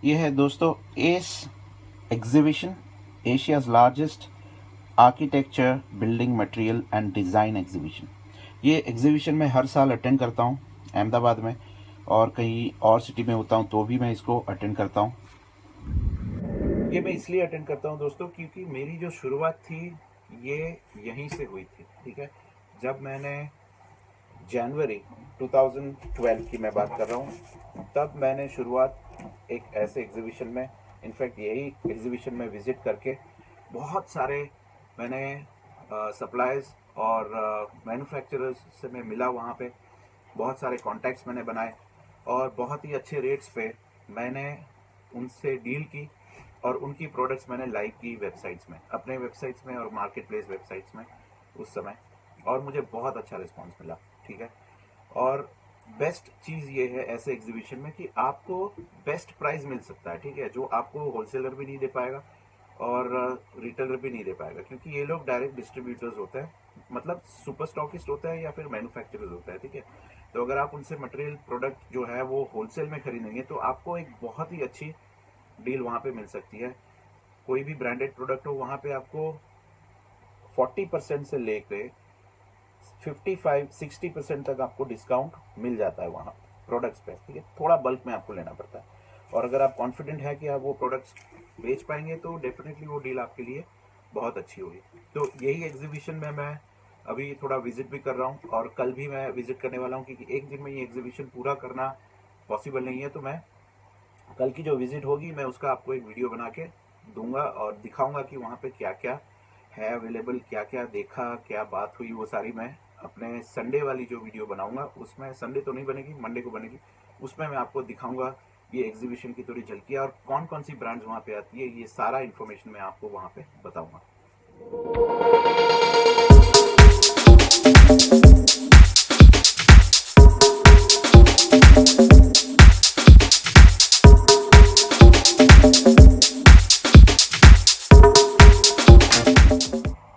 ये है दोस्तों S exhibition, Asia's largest architecture, building material and design exhibition. ये एग्जीबिशन मैं हर साल अटेंड करता हूँ अहमदाबाद में, और कहीं और सिटी में होता हूँ तो भी मैं इसको अटेंड करता हूँ। ये मैं इसलिए अटेंड करता हूँ दोस्तों क्योंकि मेरी जो शुरुआत थी ये यहीं से हुई थी। ठीक है, जब मैंने जनवरी 2012 की मैं बात कर रहा हूँ, तब मैंने शुरुआत एक ऐसे एग्जीबिशन में, इनफैक्ट यही एग्जीबिशन में विज़िट करके बहुत सारे मैंने सप्लायर्स और मैन्युफैक्चरर्स से मैं मिला वहाँ पे, बहुत सारे कॉन्टैक्ट्स मैंने बनाए और बहुत ही अच्छे रेट्स पे मैंने उनसे डील की और उनकी प्रोडक्ट्स मैंने लाइव की वेबसाइट्स में, अपने वेबसाइट्स में और मार्केट प्लेस वेबसाइट्स में उस समय, और मुझे बहुत अच्छा रिस्पॉन्स मिला। ठीक है, और बेस्ट चीज़ ये है ऐसे एग्जीबिशन में कि आपको बेस्ट प्राइस मिल सकता है। ठीक है, जो आपको होलसेलर भी नहीं दे पाएगा और रिटेलर भी नहीं दे पाएगा, क्योंकि ये लोग डायरेक्ट डिस्ट्रीब्यूटर्स होते हैं, मतलब सुपर स्टॉकिस्ट होता है या फिर मैन्युफैक्चरर्स होता है। ठीक है, तो अगर आप उनसे मटेरियल प्रोडक्ट जो है वो होलसेल में खरीदेंगे तो आपको एक बहुत ही अच्छी डील वहाँ पे मिल सकती है। कोई भी ब्रांडेड प्रोडक्ट हो वहाँ पे आपको 40% से लेके 55-60% तक आपको डिस्काउंट मिल जाता है वहाँ प्रोडक्ट्स पे। ठीक है, थोड़ा बल्क में आपको लेना पड़ता है, और अगर आप कॉन्फिडेंट है कि आप वो प्रोडक्ट्स बेच पाएंगे तो डेफिनेटली वो डील आपके लिए बहुत अच्छी होगी। तो यही एग्जीबिशन में मैं अभी थोड़ा विजिट भी कर रहा हूँ, और कल भी मैं विजिट करने वाला हूँ, क्योंकि एक दिन में ये एग्जीबिशन पूरा करना पॉसिबल नहीं है। तो मैं कल की जो विजिट होगी मैं उसका आपको एक वीडियो बना के दूंगा और दिखाऊंगा कि वहाँ पे क्या क्या है अवेलेबल, क्या क्या देखा, क्या बात हुई, वो सारी मैं अपने संडे वाली जो वीडियो बनाऊंगा उसमें, संडे तो नहीं बनेगी, मंडे को बनेगी, उसमें मैं आपको दिखाऊंगा ये एग्जीबिशन की थोड़ी झलकियाँ और कौन कौन सी ब्रांड्स वहाँ पे आती है, ये सारा इन्फॉर्मेशन मैं आपको वहाँ पे बताऊंगा।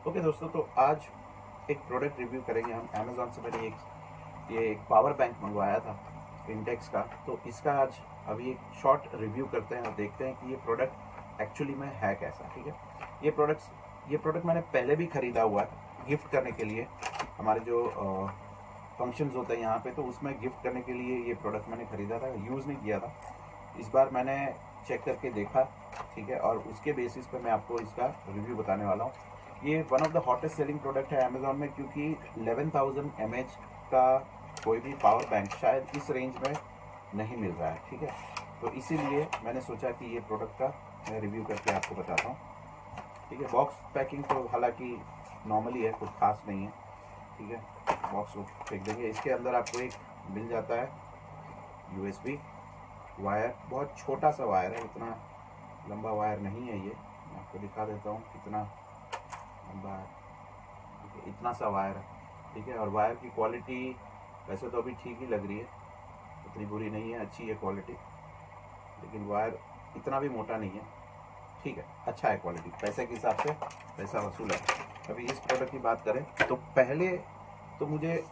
ओके दोस्तों, तो आज एक प्रोडक्ट रिव्यू करेंगे हम। अमेज़ॉन से मैंने एक पावर बैंक मंगवाया था इंटेक्स का, तो इसका आज अभी एक शॉर्ट रिव्यू करते हैं और देखते हैं कि ये प्रोडक्ट एक्चुअली में है कैसा। ठीक है, ये प्रोडक्ट मैंने पहले भी ख़रीदा हुआ है गिफ्ट करने के लिए। हमारे जो फंक्शंस होते हैं यहाँ पे, तो उसमें गिफ्ट करने के लिए ये प्रोडक्ट मैंने ख़रीदा था, यूज़ नहीं किया था। इस बार मैंने चेक करके देखा, ठीक है, और उसके बेसिस पे मैं आपको इसका रिव्यू बताने वाला हूँ। ये one of the hottest selling product है अमेज़ॉन में, क्योंकि 11,000 mAh का कोई भी पावर बैंक शायद इस रेंज में नहीं मिल रहा है। ठीक है, तो इसीलिए मैंने सोचा कि ये प्रोडक्ट का मैं रिव्यू करके आपको बताता हूँ। ठीक है, बॉक्स पैकिंग तो हालांकि नॉर्मली है, कुछ खास नहीं है। ठीक है, बॉक्स को फेंक देंगे। इसके अंदर आपको एक मिल जाता है USB वायर, बहुत छोटा सा वायर है, इतना लंबा वायर नहीं है ये। मैं आपको दिखा देता हूँ कितना लंबा है। ठीक है, इतना सा वायर है। ठीक है, और वायर की क्वालिटी वैसे तो अभी ठीक ही लग रही है, उतनी बुरी नहीं है, अच्छी है क्वालिटी, लेकिन वायर इतना भी मोटा नहीं है। ठीक है, अच्छा है क्वालिटी, पैसे के हिसाब से पैसा वसूल है। अभी इस प्रोडक्ट की बात करें तो पहले तो मुझे,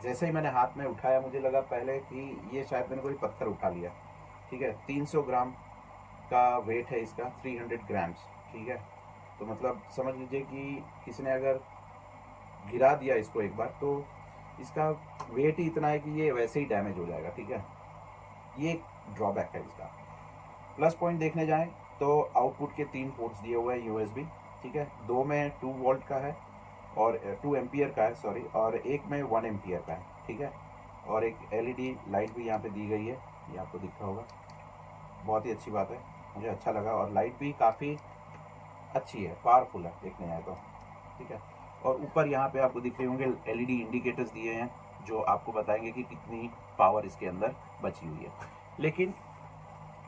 जैसे ही मैंने हाथ में उठाया, मुझे लगा पहले कि ये शायद मैंने कोई पत्थर उठा लिया। ठीक है, 300 ग्राम का वेट है इसका, 300 ग्राम्स। ठीक है, तो मतलब समझ लीजिए कि किसी ने अगर गिरा दिया इसको एक बार, तो इसका वेट ही इतना है कि ये वैसे ही डैमेज हो जाएगा। ठीक है, ये एक ड्रॉबैक है इसका। प्लस पॉइंट देखने जाएं तो आउटपुट के 3 पोर्ट्स दिए हुए हैं USB। ठीक है, 2 में 2 वोल्ट का है और 2 एम्पियर का है, सॉरी, और एक में 1 एम्पियर का है। ठीक है, और एक LED लाइट भी यहाँ पे दी गई है, ये आपको दिख रहा होगा। बहुत ही अच्छी बात है, मुझे अच्छा लगा, और लाइट भी काफ़ी अच्छी है, पावरफुल है देखने जाए तो। ठीक है, और ऊपर यहाँ पे आपको दिख रहे होंगे LED इंडिकेटर्स दिए हैं, जो आपको बताएंगे कि कितनी पावर इसके अंदर बची हुई है। लेकिन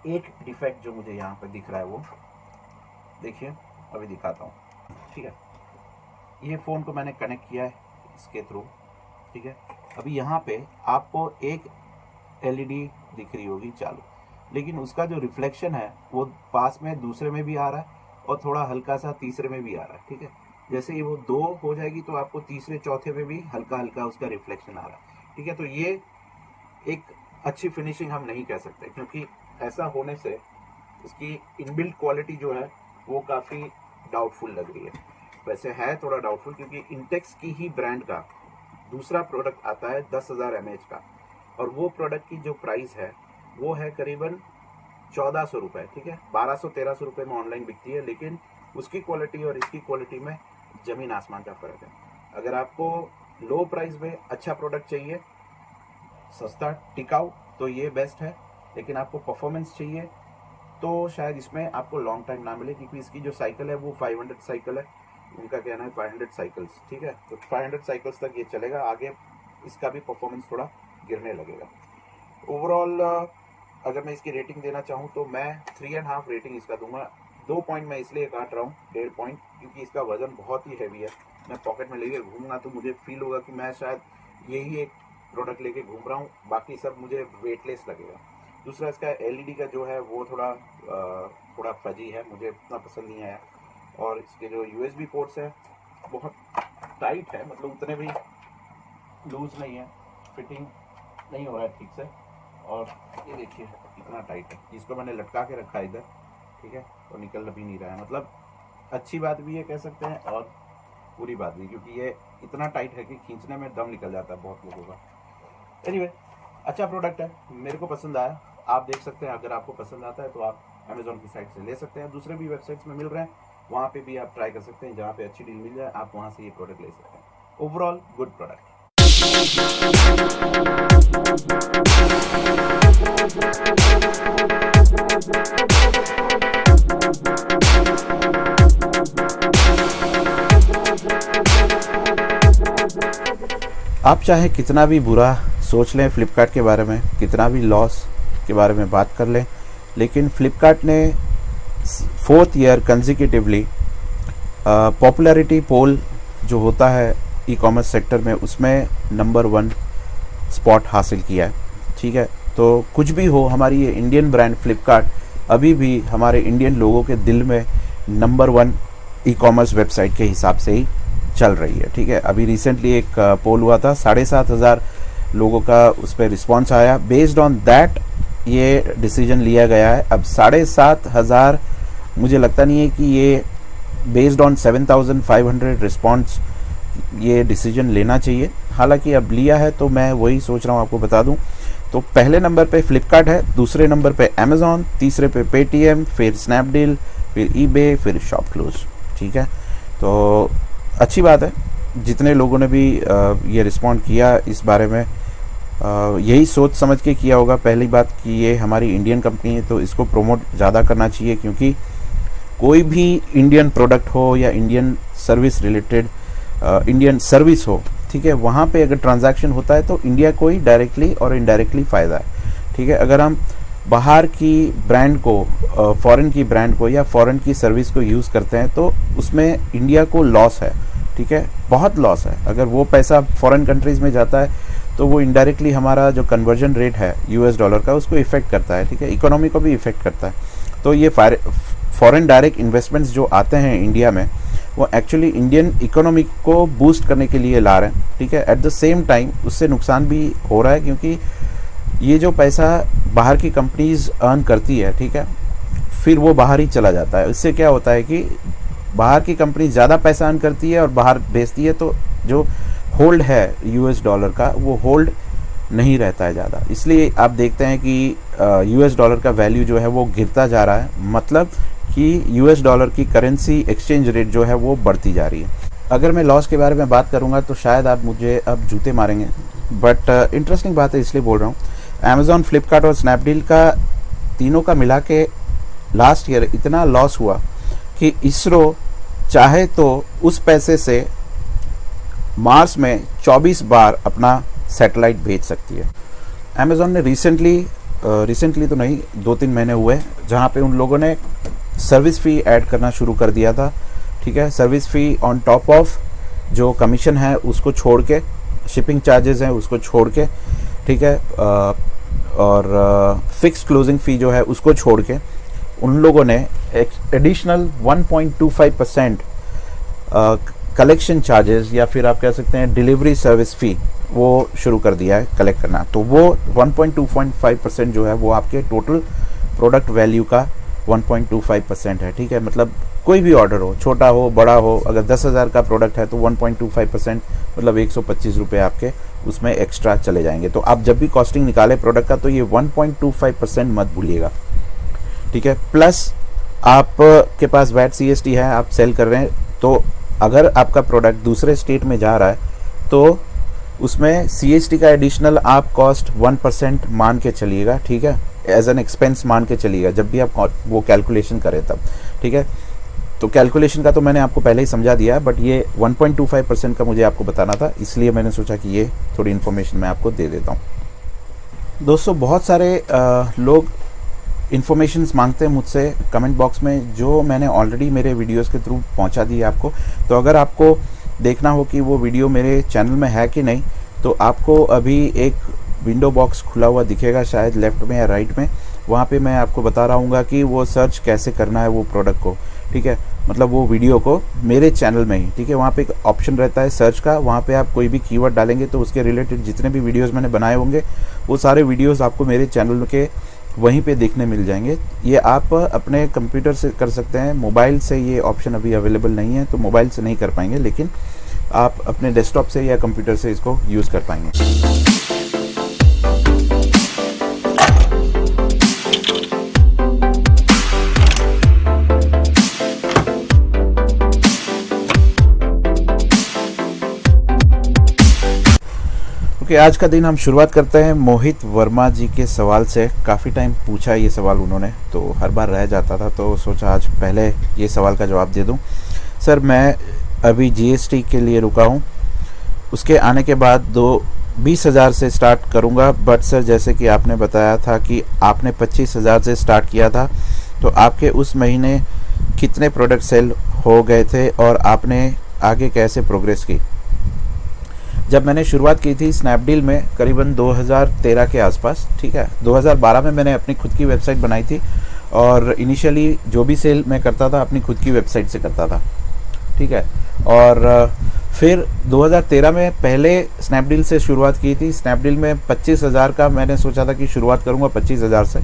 एक डिफेक्ट जो मुझे यहाँ पे दिख रहा है वो देखिए, अभी दिखाता हूँ। ठीक है, ये फ़ोन को मैंने कनेक्ट किया है इसके थ्रू। ठीक है, अभी यहाँ पे आपको एक LED दिख रही होगी चालू, लेकिन उसका जो रिफ्लेक्शन है वो पास में दूसरे में भी आ रहा है और थोड़ा हल्का सा तीसरे में भी आ रहा है। ठीक है, जैसे ही वो 2 हो जाएगी तो आपको तीसरे चौथे में भी हल्का हल्का उसका रिफ्लेक्शन आ रहा है। ठीक है, तो ये एक अच्छी फिनिशिंग हम नहीं कह सकते, क्योंकि ऐसा होने से इसकी इनबिल्ट क्वालिटी जो है वो काफ़ी डाउटफुल लग रही है। वैसे है थोड़ा डाउटफुल, क्योंकि इंटेक्स की ही ब्रांड का दूसरा प्रोडक्ट आता है 10,000 mAh का, और वो प्रोडक्ट की जो प्राइस है वो है करीबन 1400 रुपये, ठीक है। 1200-1300 रुपये में ऑनलाइन बिकती है, लेकिन उसकी क्वालिटी और इसकी क्वालिटी में ज़मीन आसमान का फ़र्क है। अगर आपको लो प्राइस में अच्छा प्रोडक्ट चाहिए, सस्ता टिकाऊ, तो ये बेस्ट है। लेकिन आपको परफॉर्मेंस चाहिए तो शायद इसमें आपको लॉन्ग टाइम ना मिले, क्योंकि इसकी जो साइकिल है वो 500 साइकिल है। उनका कहना है 500 साइकिल्स, ठीक है। तो 500 साइकिल्स तक ये चलेगा, आगे इसका भी परफॉर्मेंस थोड़ा गिरने लगेगा। ओवरऑल अगर मैं इसकी रेटिंग देना चाहूँ तो मैं 3.5 रेटिंग इसका दूंगा। 2 पॉइंट मैं इसलिए काट रहा हूँ, 1.5 पॉइंट, क्योंकि इसका वजन बहुत ही हैवी है। मैं पॉकेट में लेके घूमूंगा तो मुझे फील होगा कि मैं शायद यही एक प्रोडक्ट लेके घूम रहा हूँ, बाकी सब मुझे वेटलेस लगेगा। दूसरा, इसका एलईडी का जो है वो थोड़ा फजी है, मुझे उतना पसंद नहीं आया। और इसके जो यूएसबी पोर्ट्स है बहुत टाइट है, मतलब उतने भी लूज नहीं है, फिटिंग नहीं हो रहा है ठीक से। और ये देखिए कितना टाइट है, इसको मैंने लटका के रखा है इधर, ठीक है, और निकल भी नहीं रहा है। मतलब अच्छी बात भी ये कह सकते हैं और बुरी बात भी, क्योंकि ये इतना टाइट है कि खींचने में दम निकल जाता है बहुत लोगों का। एनीवे, अच्छा प्रोडक्ट है, मेरे को पसंद आया। आप देख सकते हैं, अगर आपको पसंद आता है तो आप अमेजोन की साइट से ले सकते हैं। दूसरे भी वेबसाइट्स में मिल रहे हैं, वहाँ पे भी आप ट्राई कर सकते हैं। जहाँ पे अच्छी डील मिल जाए आप वहाँ से ये प्रोडक्ट ले सकते हैं। Overall good product. आप चाहे कितना भी बुरा सोच लें फ्लिपकार्ट के बारे में, कितना भी लॉस के बारे में बात कर लें, लेकिन फ्लिपकार्ट ने 4th ईयर कंसेक्यूटिवली पॉपुलैरिटी पोल जो होता है ई कॉमर्स सेक्टर में, उसमें नंबर 1 स्पॉट हासिल किया है, ठीक है। तो कुछ भी हो, हमारी ये इंडियन ब्रांड फ्लिपकार्ट अभी भी हमारे इंडियन लोगों के दिल में नंबर 1 ई कॉमर्स वेबसाइट के हिसाब से ही चल रही है, ठीक है। अभी रिसेंटली एक पोल हुआ था, 7,500 लोगों का उस पर रिस्पॉन्स आया। बेस्ड ऑन दैट ये डिसीजन लिया गया है। अब 7,500, मुझे लगता नहीं है कि ये बेस्ड ऑन 7,500 रिस्पॉन्स ये डिसीजन लेना चाहिए। हालांकि अब लिया है तो मैं वही सोच रहा हूँ आपको बता दूं। तो पहले नंबर पे फ्लिपकार्ट है, दूसरे नंबर पे अमेज़ॉन, तीसरे पे पेटीएम, फिर स्नैपडील, फिर ईबे, फिर शॉपक्लूज, ठीक है। तो अच्छी बात है, जितने लोगों ने भी ये रिस्पॉन्ड किया इस बारे में यही सोच समझ के किया होगा। पहली बात कि ये हमारी इंडियन कंपनी है तो इसको प्रमोट ज़्यादा करना चाहिए, क्योंकि कोई भी इंडियन प्रोडक्ट हो या Indian service related Indian service हो, ठीक है, वहाँ पे अगर ट्रांजैक्शन होता है तो इंडिया को ही डायरेक्टली और इनडायरेक्टली फ़ायदा है, ठीक है। अगर हम बाहर की ब्रांड को, फॉरेन की ब्रांड को या फॉरेन की सर्विस को यूज़ करते हैं तो उसमें इंडिया को लॉस है, ठीक है, बहुत लॉस है। अगर वो पैसा फॉरेन कंट्रीज़ में जाता है तो वो इनडायरेक्टली हमारा जो कन्वर्जन रेट है यूएस डॉलर का उसको इफ़ेक्ट करता है, ठीक है, इकोनॉमी को भी इफ़ेक्ट करता है। तो ये फॉरेन डायरेक्ट इन्वेस्टमेंट्स जो आते हैं इंडिया में वो एक्चुअली इंडियन इकोनॉमी को बूस्ट करने के लिए ला रहे हैं, ठीक है। एट द सेम टाइम उससे नुकसान भी हो रहा है, क्योंकि ये जो पैसा बाहर की कंपनीज अर्न करती है, ठीक है, फिर वो बाहर ही चला जाता है। इससे क्या होता है कि बाहर की कंपनी ज़्यादा पैसा अर्न करती है और बाहर बेचती है, तो जो होल्ड है यूएस डॉलर का वो होल्ड नहीं रहता है ज़्यादा। इसलिए आप देखते हैं कि यूएस डॉलर का वैल्यू जो है वो गिरता जा रहा है, मतलब कि यूएस डॉलर की करेंसी एक्सचेंज रेट जो है वो बढ़ती जा रही है। अगर मैं लॉस के बारे में बात करूंगा तो शायद आप मुझे अब जूते मारेंगे, बट इंटरेस्टिंग बात है इसलिए बोल रहा हूँ। अमेज़ॉन, फ्लिपकार्ट और स्नैपडील का तीनों का मिला के लास्ट ईयर इतना लॉस हुआ कि इसरो चाहे तो उस पैसे से मार्स में 24 बार अपना सैटेलाइट भेज सकती है। अमेज़ॉन ने रिसेंटली तो नहीं, 2-3 महीने हुए जहाँ पे उन लोगों ने सर्विस फ़ी ऐड करना शुरू कर दिया था, ठीक है। Service fee on top of जो कमीशन है उसको छोड़ के, शिपिंग चार्जेस हैं उसको छोड़ के, ठीक है, और फिक्स क्लोजिंग फ़ी जो है उसको छोड़ के उन लोगों ने एडिशनल 1.25% कलेक्शन चार्जेस या फिर आप कह सकते हैं डिलीवरी सर्विस फ़ी वो शुरू कर दिया है कलेक्ट करना। तो वो 1.25% जो है वो आपके टोटल प्रोडक्ट वैल्यू का 1.25% है, ठीक है। मतलब कोई भी ऑर्डर हो, छोटा हो बड़ा हो, अगर 10,000 का प्रोडक्ट है तो 1.25% मतलब 125 रुपये आपके उसमें एक्स्ट्रा चले जाएंगे। तो आप जब भी कॉस्टिंग निकाले प्रोडक्ट का तो ये 1.25% मत भूलिएगा, ठीक है। प्लस आपके पास वैट CST है, आप सेल कर रहे हैं, तो अगर आपका प्रोडक्ट दूसरे स्टेट में जा रहा है तो उसमें CST का एडिशनल आप कॉस्ट 1% मान के चलिएगा, ठीक है, एज एन एक्सपेंस मान के चलिएगा जब भी आप वो कैलकुलेशन करें तब, ठीक है। तो कैलकुलेशन का तो मैंने आपको पहले ही समझा दिया है, बट ये 1.25% का मुझे आपको बताना था, इसलिए मैंने सोचा कि ये थोड़ी इन्फॉर्मेशन मैं आपको दे देता हूँ। दोस्तों बहुत सारे लोग इन्फॉर्मेशंस मांगते हैं मुझसे कमेंट बॉक्स में, जो मैंने ऑलरेडी मेरे वीडियोस के थ्रू पहुंचा दी है आपको। तो अगर आपको देखना हो कि वो वीडियो मेरे चैनल में है कि नहीं, तो आपको अभी एक विंडो बॉक्स खुला हुआ दिखेगा शायद लेफ्ट में या राइट में, वहाँ पे मैं आपको बता रहा हूँ कि वो सर्च कैसे करना है वो प्रोडक्ट को, ठीक है, मतलब वो वीडियो को मेरे चैनल में ही, ठीक है। वहाँ पे एक ऑप्शन रहता है सर्च का, वहाँ पे आप कोई भी कीवर्ड डालेंगे तो उसके रिलेटेड जितने भी वीडियोस मैंने बनाए होंगे वो सारे वीडियोस आपको मेरे चैनल के वहीं पे देखने मिल जाएंगे। ये आप अपने कंप्यूटर से कर सकते हैं, मोबाइल से ये ऑप्शन अभी अवेलेबल नहीं है, तो मोबाइल से नहीं कर पाएंगे, लेकिन आप अपने डेस्कटॉप से या कंप्यूटर से इसको यूज़ कर पाएंगे। आज का दिन हम शुरुआत करते हैं मोहित वर्मा जी के सवाल से। काफ़ी टाइम पूछा ये सवाल उन्होंने, तो हर बार रह जाता था, तो सोचा आज पहले ये सवाल का जवाब दे दूं। सर मैं अभी GST के लिए रुका हूं, उसके आने के बाद 20,000 से स्टार्ट करूंगा, बट सर जैसे कि आपने बताया था कि आपने 25,000 से स्टार्ट किया था, तो आपके उस महीने कितने प्रोडक्ट सेल हो गए थे और आपने आगे कैसे प्रोग्रेस की? जब मैंने शुरुआत की थी स्नैपडील में करीबन 2013 के आसपास, ठीक है, 2012 में मैंने अपनी खुद की वेबसाइट बनाई थी, और इनिशियली जो भी सेल मैं करता था अपनी खुद की वेबसाइट से करता था, ठीक है। और फिर 2013 में पहले स्नैपडील से शुरुआत की थी। स्नैपडील में 25,000 का मैंने सोचा था कि शुरुआत करूँगा 25,000 से,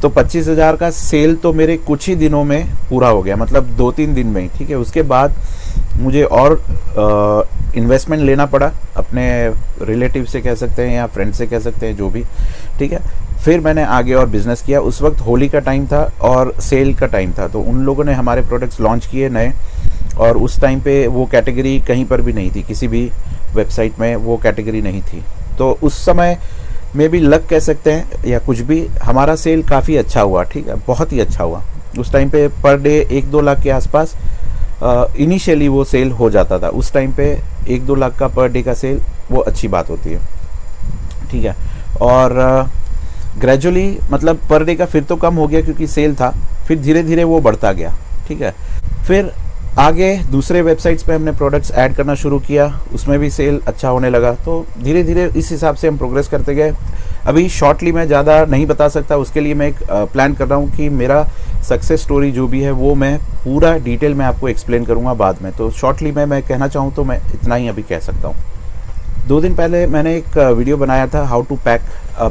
तो 25,000 का सेल तो मेरे कुछ ही दिनों में पूरा हो गया, मतलब 2-3 दिन में ही, ठीक है। उसके बाद मुझे और इन्वेस्टमेंट लेना पड़ा, अपने रिलेटिव से कह सकते हैं या फ्रेंड से कह सकते हैं, जो भी, ठीक है। फिर मैंने आगे और बिज़नेस किया। उस वक्त होली का टाइम था और सेल का टाइम था, तो उन लोगों ने हमारे प्रोडक्ट्स लॉन्च किए नए, और उस टाइम पे वो कैटेगरी कहीं पर भी नहीं थी, किसी भी वेबसाइट में वो कैटेगरी नहीं थी। तो उस समय में भी लक कह सकते हैं या कुछ भी, हमारा सेल काफ़ी अच्छा हुआ, ठीक है, बहुत ही अच्छा हुआ। उस टाइम पे पर डे 1-2 लाख के आसपास इनिशियली वो सेल हो जाता था। उस टाइम पे 1-2 लाख का पर डे का सेल वो अच्छी बात होती है, ठीक है। और ग्रेजुअली मतलब पर डे का फिर तो कम हो गया क्योंकि सेल था, फिर धीरे धीरे वो बढ़ता गया, ठीक है। फिर आगे दूसरे वेबसाइट्स पे हमने प्रोडक्ट्स ऐड करना शुरू किया, उसमें भी सेल अच्छा होने लगा, तो धीरे धीरे इस हिसाब से हम प्रोग्रेस करते गए। अभी शॉर्टली मैं ज़्यादा नहीं बता सकता, उसके लिए मैं एक प्लान कर रहा हूँ कि मेरा सक्सेस स्टोरी जो भी है वो मैं पूरा डिटेल में आपको एक्सप्लेन करूँगा बाद में। तो शॉर्टली मैं कहना चाहूँ तो मैं इतना ही अभी कह सकता हूँ। 2 दिन पहले मैंने एक वीडियो बनाया था हाउ टू पैक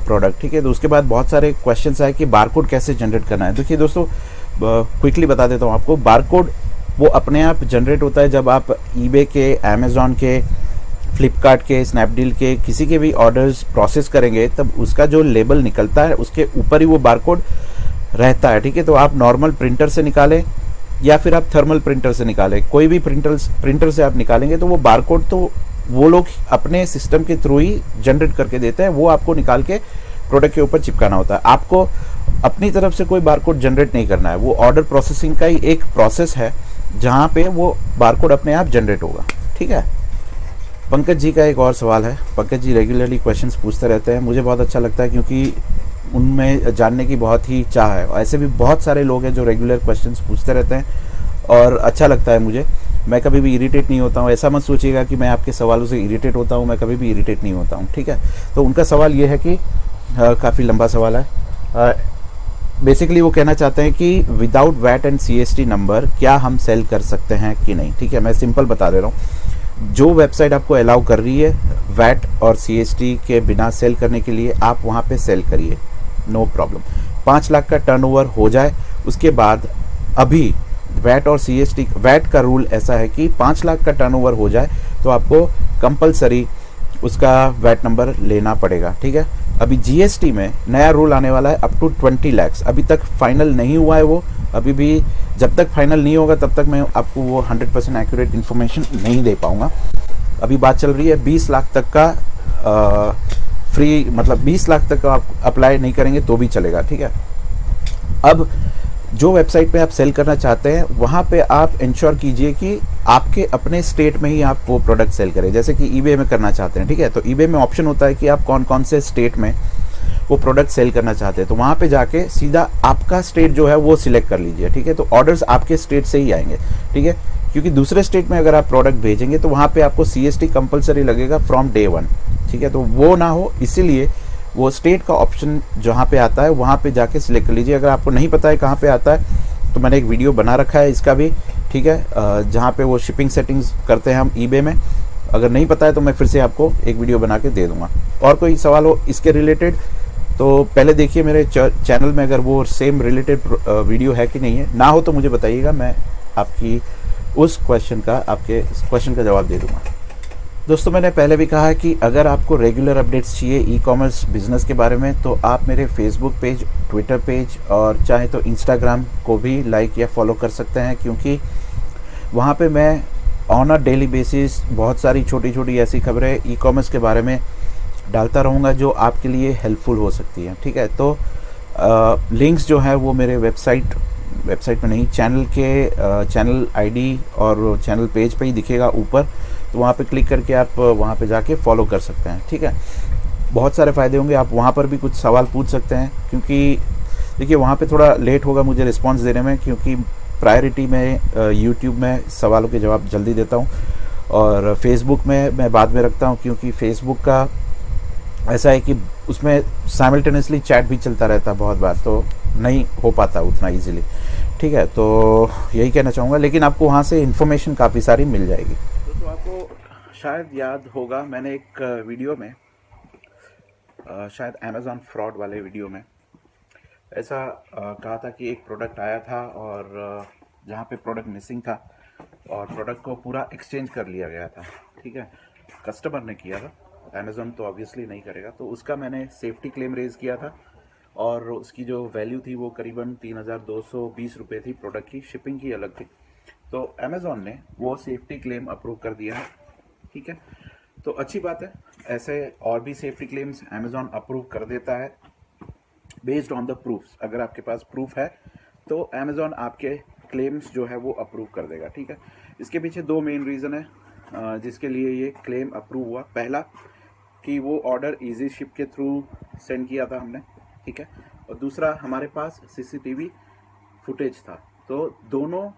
प्रोडक्ट, ठीक है। तो उसके बाद बहुत सारे क्वेश्चंस आए कि बारकोड कैसे जनरेट करना है। देखिए दोस्तों, क्विकली बता देता हूँ आपको, बारकोड वो अपने आप जनरेट होता है जब आप ईबे के, अमेज़ॉन के, फ्लिपकार्ट के, स्नैपडील के किसी के भी ऑर्डर्स प्रोसेस करेंगे, तब उसका जो लेबल निकलता है उसके ऊपर ही वो बारकोड रहता है, ठीक है। तो आप नॉर्मल प्रिंटर से निकालें या फिर आप थर्मल प्रिंटर से निकालें, कोई भी प्रिंटर से आप निकालेंगे तो वो बारकोड तो वो लोग अपने सिस्टम के थ्रू ही जनरेट करके देते हैं, वो आपको निकाल के प्रोडक्ट के ऊपर चिपकाना होता है। आपको अपनी तरफ से कोई बारकोड जनरेट नहीं करना है, वो ऑर्डर प्रोसेसिंग का ही एक प्रोसेस है जहाँ पे वो बारकोड अपने आप जनरेट होगा, ठीक है। पंकज जी का एक और सवाल है। पंकज जी रेगुलरली क्वेश्चंस पूछते रहते हैं, मुझे बहुत अच्छा लगता है क्योंकि उनमें जानने की बहुत ही चाह है। ऐसे भी बहुत सारे लोग हैं जो रेगुलर क्वेश्चंस पूछते रहते हैं और अच्छा लगता है मुझे। मैं कभी भी इरिटेट नहीं होता हूँ, ऐसा मत सोचिएगा कि मैं आपके सवालों से इरिटेट होता हूँ, मैं कभी भी इरिटेट नहीं होता हूँ, ठीक है। तो उनका सवाल ये है कि काफ़ी लंबा सवाल है। बेसिकली वो कहना चाहते हैं कि without VAT and CST number क्या हम सेल कर सकते हैं कि नहीं, ठीक है। मैं सिंपल बता दे रहा हूँ, जो वेबसाइट आपको अलाउ कर रही है वैट और CST के बिना सेल करने के लिए, आप वहाँ पे सेल करिए, नो प्रॉब्लम। 5 लाख का टर्नओवर हो जाए उसके बाद अभी वैट और CST वैट का रूल ऐसा है कि 5 लाख का टर्नओवर हो जाए तो आपको कंपलसरी उसका वैट नंबर लेना पड़ेगा, ठीक है। अभी GST में नया रूल आने वाला है अप टू 20 लाख, अभी तक फाइनल नहीं हुआ है वो, अभी भी जब तक फाइनल नहीं होगा तब तक मैं आपको वो 100% एक्यूरेट इन्फॉर्मेशन नहीं दे पाऊंगा। अभी बात चल रही है 20 लाख तक का फ्री, मतलब 20 लाख तक का आप अप्लाई नहीं करेंगे तो भी चलेगा, ठीक है। अब जो वेबसाइट पे आप सेल करना चाहते हैं वहाँ पे आप इंश्योर कीजिए कि आपके अपने स्टेट में ही आप वो प्रोडक्ट सेल करें। जैसे कि eBay में करना चाहते हैं, ठीक है, तो eBay में ऑप्शन होता है कि आप कौन कौन से स्टेट में वो प्रोडक्ट सेल करना चाहते हैं, तो वहाँ पे जाके सीधा आपका स्टेट जो है वो सिलेक्ट कर लीजिए, ठीक है। तो ऑर्डर्स आपके स्टेट से ही आएंगे, ठीक है, क्योंकि दूसरे स्टेट में अगर आप प्रोडक्ट भेजेंगे तो वहाँ पे आपको CST कंपलसरी लगेगा फ्रॉम डे 1, ठीक है। तो वो ना हो इसीलिए वो स्टेट का ऑप्शन जहाँ पे आता है वहाँ पे जाके सिलेक्ट कर लीजिए। अगर आपको नहीं पता है कहाँ पे आता है तो मैंने एक वीडियो बना रखा है इसका भी, ठीक है, जहाँ पे वो शिपिंग सेटिंग्स करते हैं हम eBay में। अगर नहीं पता है तो मैं फिर से आपको एक वीडियो बना के दे दूँगा। और कोई सवाल हो इसके रिलेटेड तो पहले देखिए मेरे चैनल में, अगर वो सेम रिलेटेड वीडियो है कि नहीं है, ना हो तो मुझे बताइएगा, मैं आपकी उस क्वेश्चन का जवाब दे दूँगा। दोस्तों मैंने पहले भी कहा है कि अगर आपको रेगुलर अपडेट्स चाहिए ई-कॉमर्स बिजनेस के बारे में तो आप मेरे फेसबुक पेज, ट्विटर पेज और चाहे तो इंस्टाग्राम को भी लाइक या फॉलो कर सकते हैं, क्योंकि वहाँ पे मैं ऑन अ डेली बेसिस बहुत सारी छोटी छोटी ऐसी खबरें ई-कॉमर्स के बारे में डालता रहूँगा जो आपके लिए हेल्पफुल हो सकती है, ठीक है। तो लिंक्स जो है वो मेरे वेबसाइट में नहीं, चैनल आईडी और चैनल पेज पे ही दिखेगा ऊपर, तो वहाँ पे क्लिक करके आप वहाँ पे जाके फॉलो कर सकते हैं, ठीक है। बहुत सारे फ़ायदे होंगे, आप वहाँ पर भी कुछ सवाल पूछ सकते हैं, क्योंकि देखिए वहाँ पे थोड़ा लेट होगा मुझे रिस्पांस देने में, क्योंकि प्रायोरिटी में यूट्यूब में सवालों के जवाब जल्दी देता हूँ और फेसबुक में मैं बाद में रखता हूँ, क्योंकि फेसबुक का ऐसा है कि उसमें साइमल्टेनियसली चैट भी चलता रहता है बहुत बार, तो नहीं हो पाता उतना ईजिली, ठीक है। तो यही कहना चाहूँगा, लेकिन आपको वहाँ से इन्फॉर्मेशन काफ़ी सारी मिल जाएगी। दोस्तों आपको शायद याद होगा मैंने एक वीडियो में शायद अमेज़ॉन फ्रॉड वाले वीडियो में ऐसा कहा था कि एक प्रोडक्ट आया था और जहाँ पे प्रोडक्ट मिसिंग था और प्रोडक्ट को पूरा एक्सचेंज कर लिया गया था, ठीक है। कस्टमर ने किया था, अमेज़ॉन तो ऑब्वियसली नहीं करेगा, तो उसका मैंने सेफ्टी क्लेम रेज़ किया था और उसकी जो वैल्यू थी वो करीबन 3220 रुपये थी, प्रोडक्ट की शिपिंग की अलग थी। तो अमेज़ॉन ने वो सेफ्टी क्लेम अप्रूव कर दिया है, ठीक है। तो अच्छी बात है, ऐसे और भी सेफ्टी क्लेम्स अमेज़ॉन अप्रूव कर देता है बेस्ड ऑन द प्रूफ्स। अगर आपके पास प्रूफ है तो अमेज़ॉन आपके क्लेम्स जो है वो अप्रूव कर देगा, ठीक है। इसके पीछे दो मेन रीज़न है जिसके लिए ये क्लेम अप्रूव हुआ। पहला कि वो ऑर्डर इजी शिप के थ्रू सेंड किया था हमने, ठीक है, और दूसरा हमारे पास CCTV फुटेज था। तो दोनों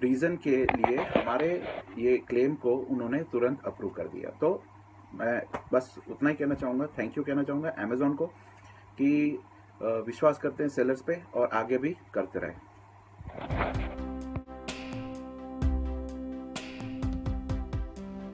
रीज़न के लिए हमारे ये क्लेम को उन्होंने तुरंत अप्रूव कर दिया। तो मैं बस उतना ही कहना चाहूँगा, थैंक यू कहना चाहूँगा अमेज़ॉन को कि विश्वास करते हैं सेलर्स पे और आगे भी करते रहें।